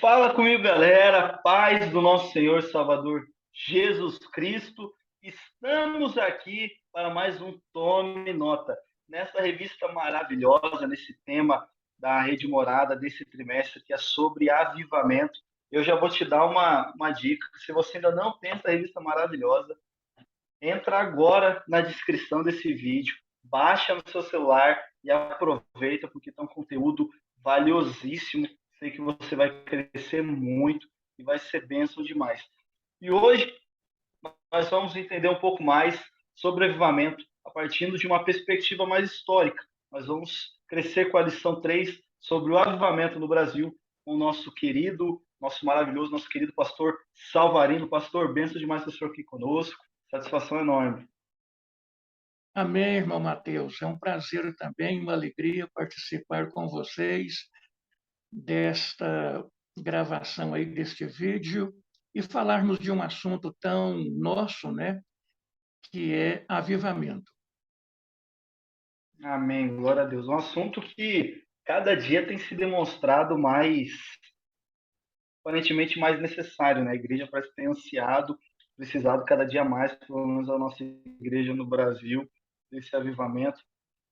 Fala comigo, galera. Paz do nosso Senhor e Salvador Jesus Cristo. Estamos aqui para mais um Tome Nota. Nessa revista maravilhosa, nesse tema da Rede Morada desse trimestre, que é sobre avivamento. Eu já vou te dar uma dica. Se você ainda não tem essa revista maravilhosa, entra agora na descrição desse vídeo, baixa no seu celular e aproveita, porque tem um conteúdo valiosíssimo. Sei que você vai crescer muito e vai ser bênção demais. E hoje nós vamos entender um pouco mais sobre avivamento a partir de uma perspectiva mais histórica. Nós vamos crescer com a lição 3 sobre o avivamento no Brasil, com o nosso querido, nosso maravilhoso, nosso querido pastor Salvarino. Pastor, bênção demais ter o senhor aqui conosco. Satisfação enorme. Amém, irmão Mateus. É um prazer também, uma alegria participar com vocês desta gravação aí deste vídeo e falarmos de um assunto tão nosso, né, que é avivamento. Amém, glória a Deus. Um assunto que cada dia tem se demonstrado mais, aparentemente mais necessário, né? A igreja parece que tem ansiado, precisado cada dia mais, pelo menos a nossa igreja no Brasil, desse avivamento.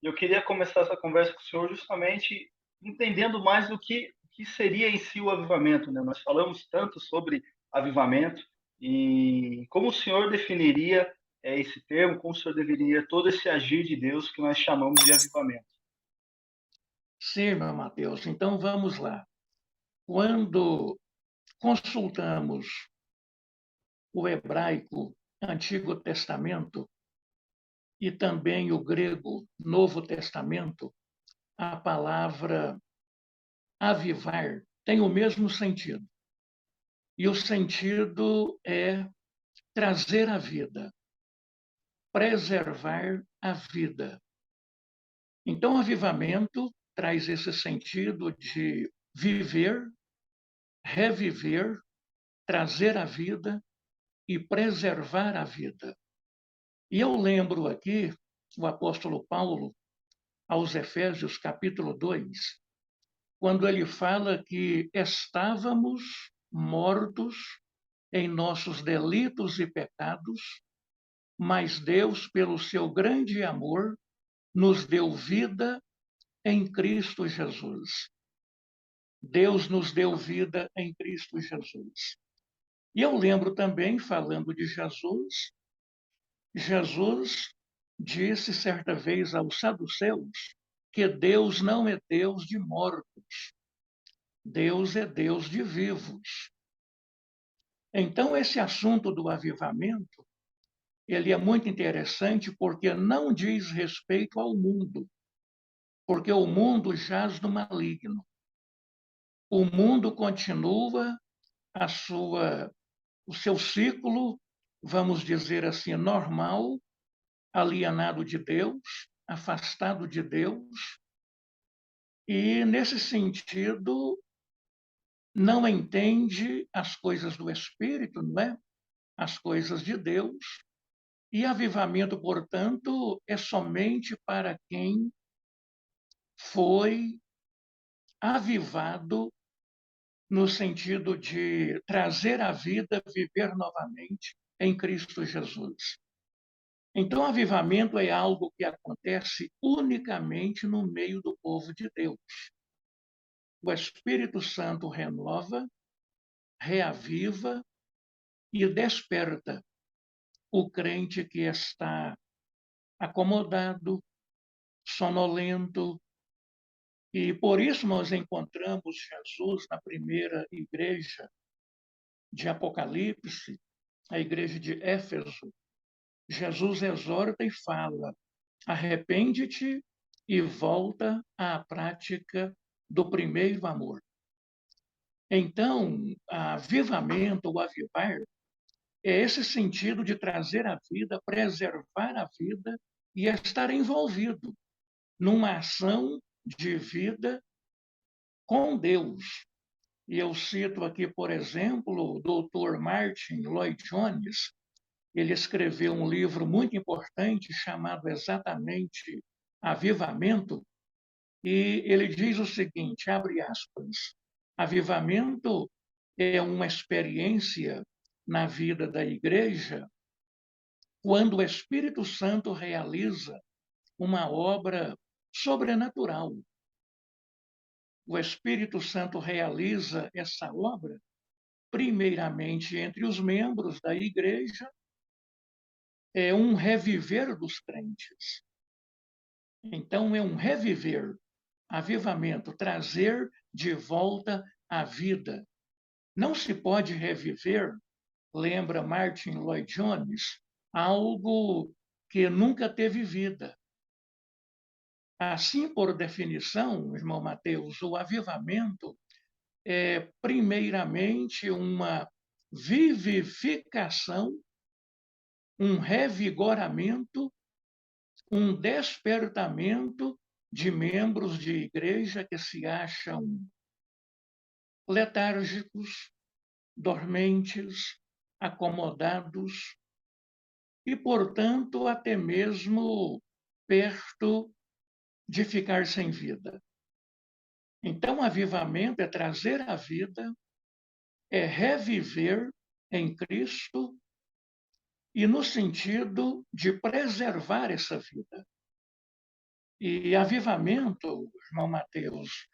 E eu queria começar essa conversa com o senhor justamente entendendo mais o que seria em si o avivamento, né? Nós falamos tanto sobre avivamento e como o senhor definiria esse termo, como o senhor definiria todo esse agir de Deus que nós chamamos de avivamento. Sim, irmão Mateus. Então vamos lá. Quando consultamos o hebraico Antigo Testamento e também o grego Novo Testamento, a palavra avivar tem o mesmo sentido. E o sentido é trazer a vida, preservar a vida. Então, avivamento traz esse sentido de viver, reviver, trazer a vida e preservar a vida. E eu lembro aqui o apóstolo Paulo, aos Efésios, capítulo 2, quando ele fala que estávamos mortos em nossos delitos e pecados, mas Deus, pelo seu grande amor, nos deu vida em Cristo Jesus. Deus nos deu vida em Cristo Jesus. E eu lembro também, falando de Jesus, Jesus disse certa vez aos saduceus que Deus não é Deus de mortos, Deus é Deus de vivos. Então, esse assunto do avivamento, ele é muito interessante porque não diz respeito ao mundo, porque o mundo jaz no maligno. O mundo continua o seu ciclo, vamos dizer assim, normal, alienado de Deus, afastado de Deus, e, nesse sentido, não entende as coisas do Espírito, não é? As coisas de Deus. E avivamento, portanto, é somente para quem foi avivado no sentido de trazer a vida, viver novamente em Cristo Jesus. Então, avivamento é algo que acontece unicamente no meio do povo de Deus. O Espírito Santo renova, reaviva e desperta o crente que está acomodado, sonolento. E por isso nós encontramos Jesus na primeira igreja de Apocalipse, a igreja de Éfeso. Jesus exorta e fala: arrepende-te e volta à prática do primeiro amor. Então, avivamento, o avivar, é esse sentido de trazer a vida, preservar a vida e estar envolvido numa ação de vida com Deus. E eu cito aqui, por exemplo, o Dr. Martin Lloyd Jones. Ele escreveu um livro muito importante chamado exatamente Avivamento, e ele diz o seguinte, abre aspas, avivamento é uma experiência na vida da igreja quando o Espírito Santo realiza uma obra sobrenatural. O Espírito Santo realiza essa obra, primeiramente entre os membros da igreja, é um reviver dos crentes. Então, é um reviver, avivamento, trazer de volta a vida. Não se pode reviver, lembra Martin Lloyd Jones, algo que nunca teve vida. Assim, por definição, irmão Mateus, o avivamento é, primeiramente, uma vivificação, um revigoramento, um despertamento de membros de igreja que se acham letárgicos, dormentes, acomodados e, portanto, até mesmo perto de ficar sem vida. Então, avivamento é trazer a vida, é reviver em Cristo e no sentido de preservar essa vida. E avivamento, irmão Mateus,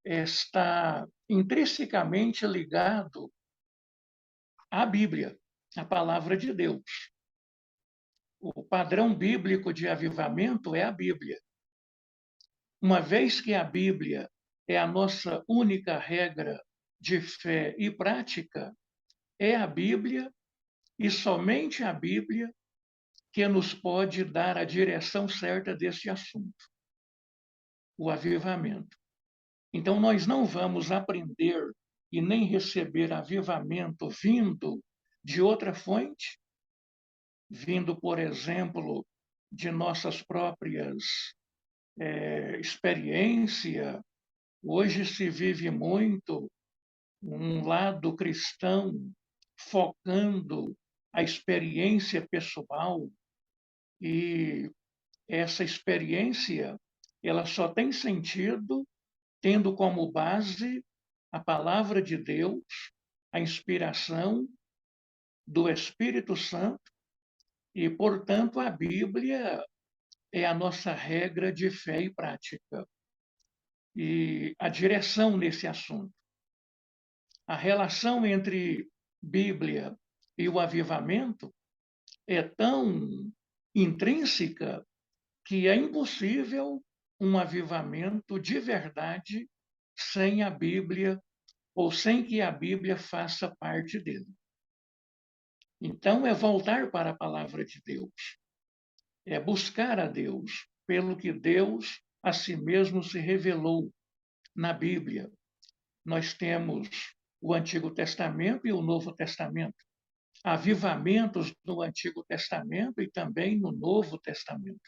está intrinsecamente ligado à Bíblia, à palavra de Deus. O padrão bíblico de avivamento é a Bíblia. Uma vez que a Bíblia é a nossa única regra de fé e prática, é a Bíblia e somente a Bíblia que nos pode dar a direção certa desse assunto, o avivamento. Então, nós não vamos aprender e nem receber avivamento vindo de outra fonte, vindo, por exemplo, de nossas próprias experiências. Hoje se vive muito um lado cristão focando a experiência pessoal, e essa experiência ela só tem sentido tendo como base a palavra de Deus, a inspiração do Espírito Santo e, portanto, a Bíblia é a nossa regra de fé e prática e a direção nesse assunto. A relação entre Bíblia e o avivamento é tão intrínseca que é impossível um avivamento de verdade sem a Bíblia ou sem que a Bíblia faça parte dele. Então, é voltar para a palavra de Deus, é buscar a Deus pelo que Deus a si mesmo se revelou na Bíblia. Nós temos o Antigo Testamento e o Novo Testamento. Avivamentos no Antigo Testamento e também no Novo Testamento.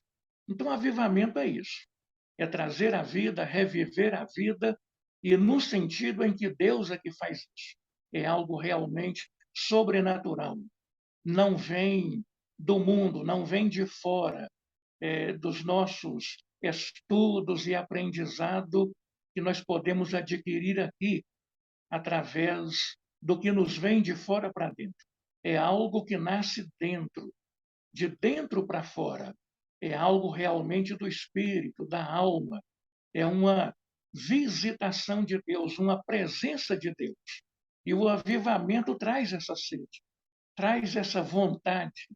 Então, avivamento é isso. É trazer a vida, reviver a vida, e no sentido em que Deus é que faz isso. É algo realmente sobrenatural. Não vem do mundo, não vem de fora dos nossos estudos e aprendizado que nós podemos adquirir aqui através do que nos vem de fora para dentro. É algo que nasce dentro, de dentro para fora. É algo realmente do espírito, da alma. É uma visitação de Deus, uma presença de Deus. E o avivamento traz essa sede, traz essa vontade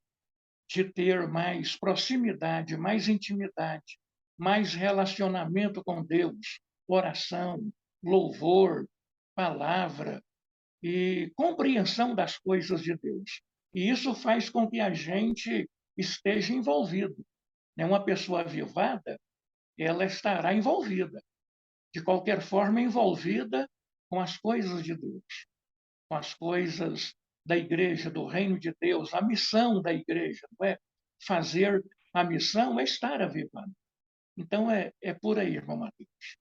de ter mais proximidade, mais intimidade, mais relacionamento com Deus, oração, louvor, palavra e compreensão das coisas de Deus. E isso faz com que a gente esteja envolvido. Uma pessoa avivada, ela estará envolvida, de qualquer forma envolvida com as coisas de Deus, com as coisas da igreja, do reino de Deus, a missão da igreja, não é? Fazer a missão é estar avivado. Então, é por aí, irmão Mateus.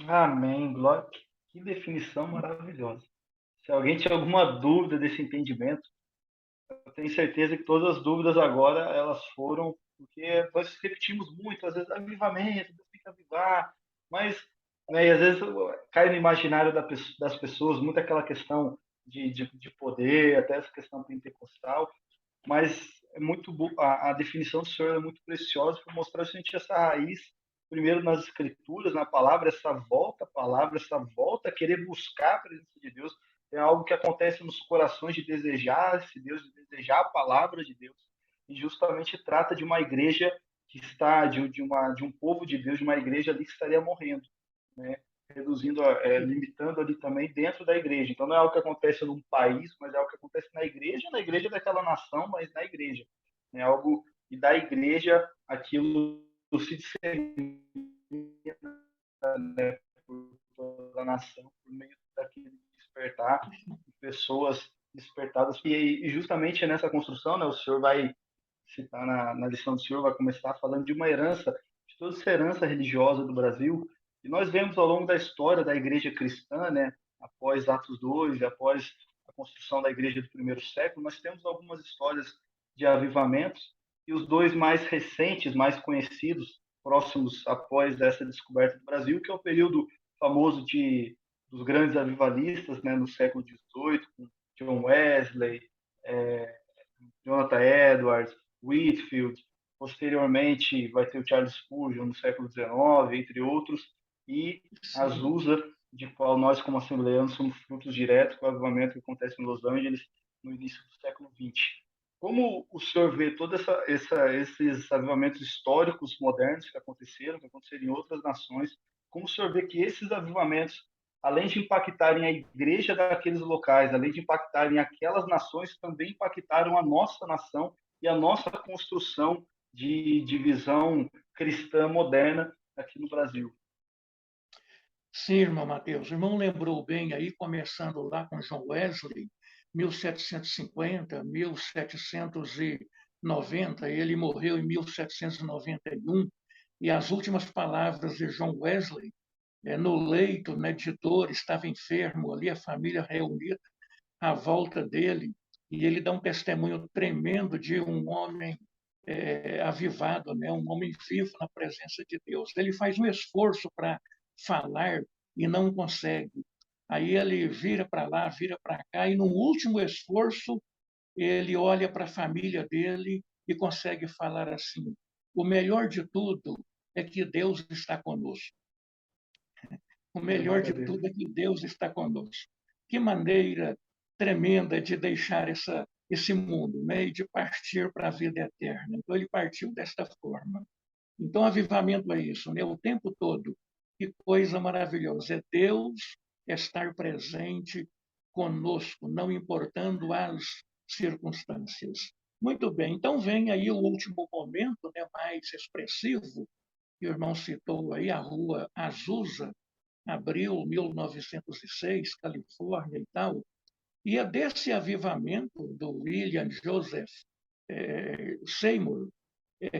Amém. Glória. Que definição maravilhosa. Se alguém tiver alguma dúvida desse entendimento, eu tenho certeza que todas as dúvidas agora elas foram, porque nós repetimos muito, às vezes, avivamento, Deus tem que avivar, mas né? E às vezes cai no imaginário das pessoas muito aquela questão de poder, até essa questão pentecostal, mas é muito a definição do Senhor é muito preciosa para mostrar a gente essa raiz, primeiro nas Escrituras, na palavra, essa volta à palavra, essa volta a querer buscar a presença de Deus, é algo que acontece nos corações de desejar esse Deus, de desejar a palavra de Deus, e justamente trata de uma igreja que está, de um povo de Deus, de uma igreja ali que estaria morrendo, né? Reduzindo, limitando ali também dentro da igreja. Então não é algo que acontece num país, mas é algo que acontece na igreja daquela nação, mas na igreja. É algo e da igreja aquilo se dissemina, né, por toda a nação, por meio daquele despertar de pessoas despertadas. E justamente nessa construção, né, o senhor vai citar na lição do senhor, vai começar falando de uma herança, de toda essa herança religiosa do Brasil. E nós vemos ao longo da história da igreja cristã, né, após Atos 2 e após a construção da igreja do primeiro século, nós temos algumas histórias de avivamentos, e os dois mais recentes, mais conhecidos, próximos após essa descoberta do Brasil, que é o período famoso dos grandes avivalistas, né, no século XVIII, com John Wesley, é, Jonathan Edwards, Whitefield, posteriormente vai ter o Charles Spurgeon no século XIX, entre outros, e Sim. Azusa, de qual nós, como assembleanos, somos frutos diretos com o avivamento que acontece em Los Angeles no início do século XX. Como o senhor vê todos esses avivamentos históricos modernos que aconteceram em outras nações, como o senhor vê que esses avivamentos, além de impactarem a igreja daqueles locais, além de impactarem aquelas nações, também impactaram a nossa nação e a nossa construção de divisão cristã moderna aqui no Brasil? Sim, irmão Mateus. O irmão lembrou bem aí, começando lá com John Wesley, 1750, 1790, ele morreu em 1791, e as últimas palavras de John Wesley, no leito, né, de dor, estava enfermo ali, a família reunida à volta dele, e ele dá um testemunho tremendo de um homem avivado, né, um homem vivo na presença de Deus. Ele faz um esforço para falar e não consegue. Aí ele vira para lá, vira para cá, e no último esforço, ele olha para a família dele e consegue falar assim: o melhor de tudo é que Deus está conosco. O melhor Glória a de Deus. tudo é que Deus está conosco. Que maneira tremenda de deixar esse mundo, né? E de partir para a vida eterna. Então, ele partiu desta forma. Então, avivamento é isso, né? O tempo todo. Que coisa maravilhosa. É Deus estar presente conosco, não importando as circunstâncias. Muito bem, então vem aí o último momento, né, mais expressivo, que o irmão citou aí, a rua Azusa, abril 1906, Califórnia e tal. E é desse avivamento do William Joseph Seymour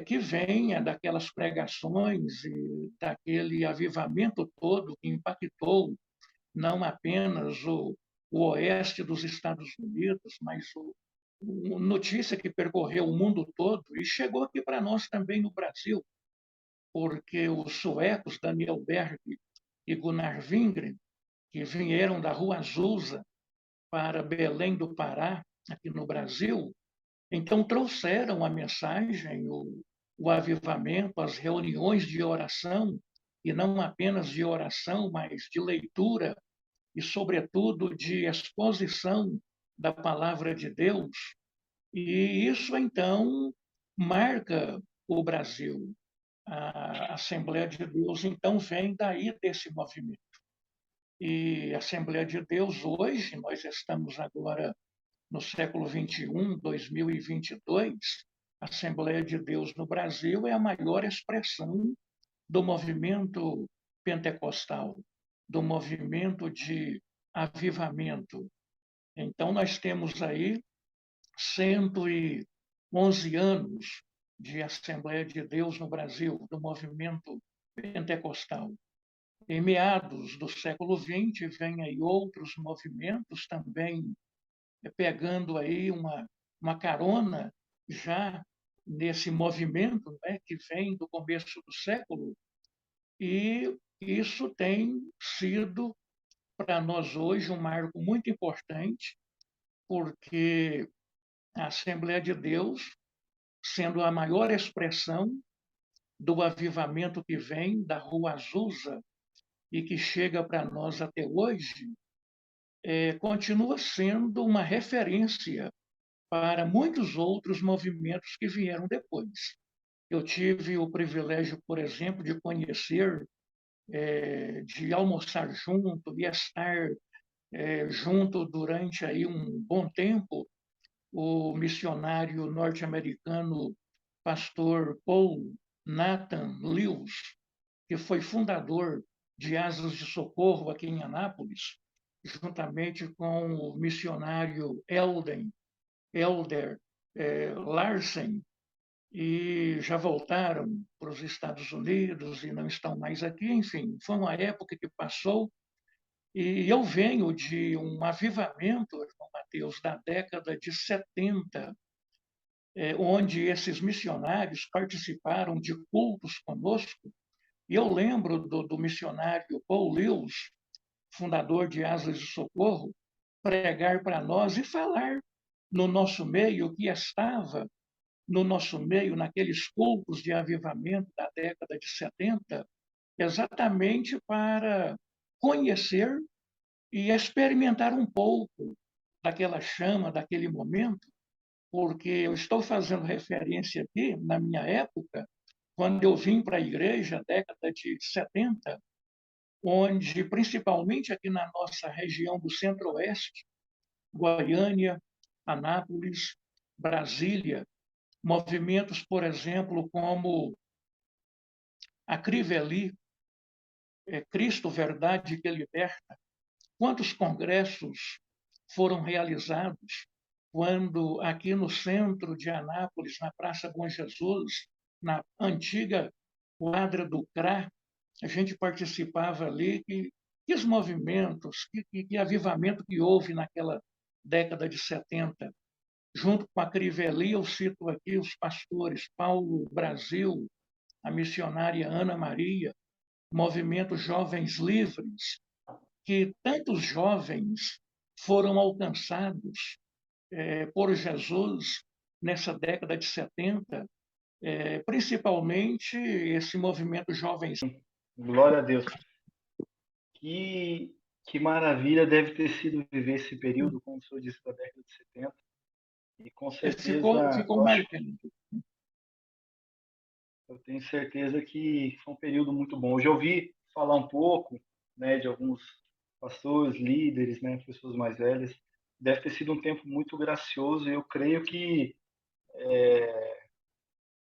que vem daquelas pregações e daquele avivamento todo que impactou não apenas o oeste dos Estados Unidos, mas notícia que percorreu o mundo todo e chegou aqui para nós também no Brasil, porque os suecos Daniel Berg e Gunnar Wingren, que vieram da Rua Azusa para Belém do Pará, aqui no Brasil, então trouxeram a mensagem, o avivamento, as reuniões de oração, e não apenas de oração, mas de leitura e, sobretudo, de exposição da palavra de Deus. E isso, então, marca o Brasil. A Assembleia de Deus, então, vem daí desse movimento. E a Assembleia de Deus, hoje, nós estamos agora no século XXI, 2022, a Assembleia de Deus no Brasil é a maior expressão do movimento pentecostal, do movimento de avivamento. Então, nós temos aí 111 anos de Assembleia de Deus no Brasil, do movimento pentecostal. Em meados do século XX, vem aí outros movimentos também pegando aí uma carona já nesse movimento, né, que vem do começo do século, e isso tem sido para nós hoje um marco muito importante, porque a Assembleia de Deus, sendo a maior expressão do avivamento que vem da Rua Azusa e que chega para nós até hoje, continua sendo uma referência para muitos outros movimentos que vieram depois. Eu tive o privilégio, por exemplo, de conhecer, de almoçar junto e estar junto durante aí um bom tempo o missionário norte-americano pastor Paul Nathan Lewis, que foi fundador de Asas de Socorro aqui em Anápolis, juntamente com o missionário Elder Larsen, e já voltaram para os Estados Unidos e não estão mais aqui. Enfim, foi uma época que passou e eu venho de um avivamento, irmão Mateus, da década de 70, onde esses missionários participaram de cultos conosco. E eu lembro do missionário Paul Lewis, fundador de Asas de Socorro, pregar para nós e falar no nosso meio, que estava no nosso meio naqueles cultos de avivamento da década de 70, exatamente para conhecer e experimentar um pouco daquela chama, daquele momento, porque eu estou fazendo referência aqui, na minha época, quando eu vim para a igreja, década de 70, onde, principalmente aqui na nossa região do Centro-Oeste, Goiânia, Anápolis, Brasília, movimentos, por exemplo, como a Criveli, Cristo, Verdade que Liberta. Quantos congressos foram realizados quando aqui no centro de Anápolis, na Praça Bom Jesus, na antiga quadra do CRA, a gente participava ali, que os movimentos, que avivamento que houve naquela década de 70. Junto com a Criveli, eu cito aqui os pastores Paulo Brasil, a missionária Ana Maria, movimento Jovens Livres, que tantos jovens foram alcançados por Jesus nessa década de 70, principalmente esse movimento Jovens. Glória a Deus. Que maravilha deve ter sido viver esse período, como o senhor disse, da década de 70. E com certeza, Ficou marcante. eu tenho certeza que foi um período muito bom. Eu já ouvi falar um pouco, né, de alguns pastores, líderes, né, pessoas mais velhas. Deve ter sido um tempo muito gracioso e eu creio que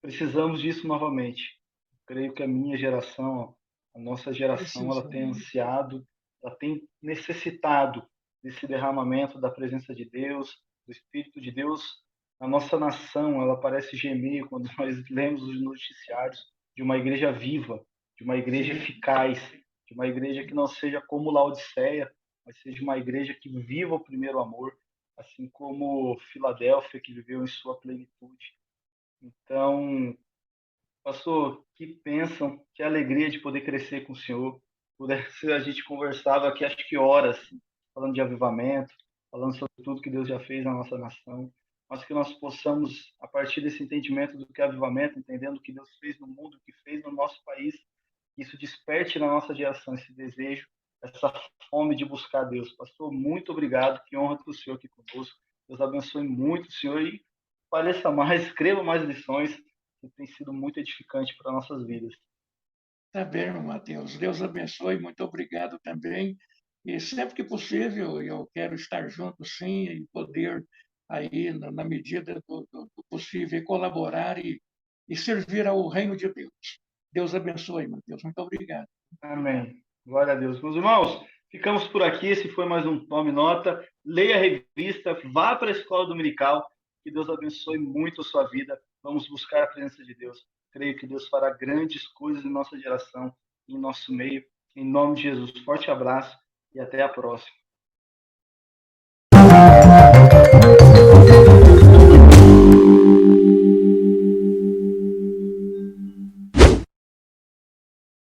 precisamos disso novamente. Eu creio que a minha geração, a nossa geração, ela tem ansiado, ela tem necessitado desse derramamento da presença de Deus, do Espírito de Deus. A nossa nação, ela parece gemer quando nós lemos os noticiários de uma igreja viva, de uma igreja eficaz, de uma igreja que não seja como Laodiceia, mas seja uma igreja que viva o primeiro amor, assim como Filadélfia, que viveu em sua plenitude. Então, pastor, que bênção, que alegria de poder crescer com o senhor. A gente conversava aqui, acho que horas, falando de avivamento, falando sobre tudo que Deus já fez na nossa nação, mas que nós possamos, a partir desse entendimento do que é avivamento, entendendo o que Deus fez no mundo, o que fez no nosso país, que isso desperte na nossa geração esse desejo, essa fome de buscar Deus. Pastor, muito obrigado, que honra ter o senhor aqui conosco. Deus abençoe muito o senhor e pareça mais, escreva mais lições, que tem sido muito edificante para nossas vidas. Tá bem, irmão Mateus. Deus abençoe, muito obrigado também. E sempre que possível, eu quero estar junto, sim, e poder, aí, na medida do possível, colaborar e servir ao reino de Deus. Deus abençoe, Mateus. Muito obrigado. Amém. Glória a Deus. Meus irmãos, ficamos por aqui. Esse foi mais um Tome Nota. Leia a revista, vá para a escola dominical. Que Deus abençoe muito a sua vida. Vamos buscar a presença de Deus. Creio que Deus fará grandes coisas em nossa geração, em nosso meio. Em nome de Jesus. Forte abraço e até a próxima.